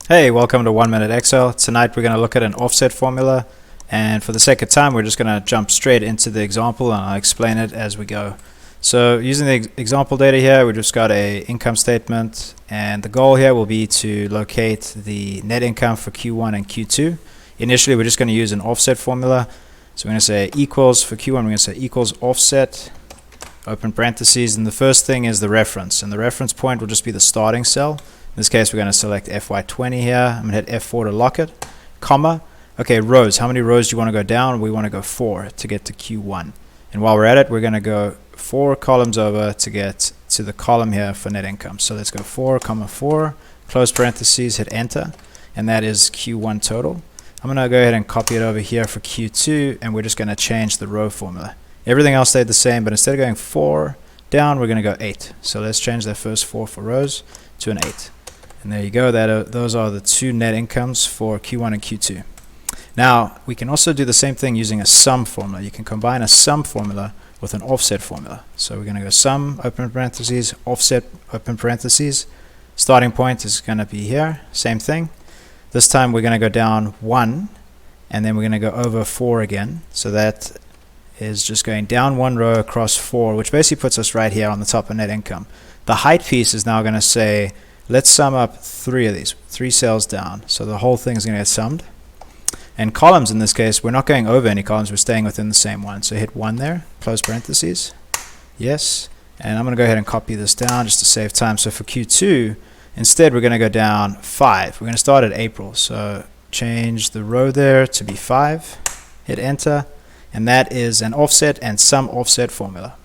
Hey, welcome to 1 Minute Excel. Tonight we're going to look at an offset formula, and for the sake of time we're just going to jump straight into the example and I'll explain it as we go. So using the example data here, we just got a income statement, and the goal here will be to locate the net income for Q1 and Q2. Initially we're just going to use an offset formula. So we're going to say equals for Q1, we're going to say equals offset, open parentheses, and the first thing is the reference, and the reference point will just be the starting cell. In this case, we're going to select FY20 here. I'm going to hit F4 to lock it, comma. Okay, rows. How many rows do you want to go down? We want to go 4 to get to Q1. And while we're at it, we're going to go 4 columns over to get to the column here for net income. So let's go 4, comma 4, close parentheses, hit enter, and that is Q1 total. I'm going to go ahead and copy it over here for Q2, and we're just going to change the row formula. Everything else stayed the same, but instead of going 4 down, we're going to go 8. So let's change that first 4 for rows to an 8. And there you go. Those are the two net incomes for Q1 and Q2. Now, we can also do the same thing using a sum formula. You can combine a sum formula with an offset formula. So we're going to go sum, open parentheses, offset, open parentheses. Starting point is going to be here. Same thing. This time we're going to go down 1, and then we're going to go over 4 again. So that is just going down 1 row across 4, which basically puts us right here on the top of net income. The height piece is now going to say, let's sum up 3 of these, 3 cells down. So the whole thing is going to get summed. And columns, in this case, we're not going over any columns, we're staying within the same one. So hit 1 there, close parentheses, yes. And I'm going to go ahead and copy this down just to save time. So for Q2, instead we're going to go down 5. We're going to start at April. So change the row there to be 5, hit enter, and that is an offset and sum offset formula.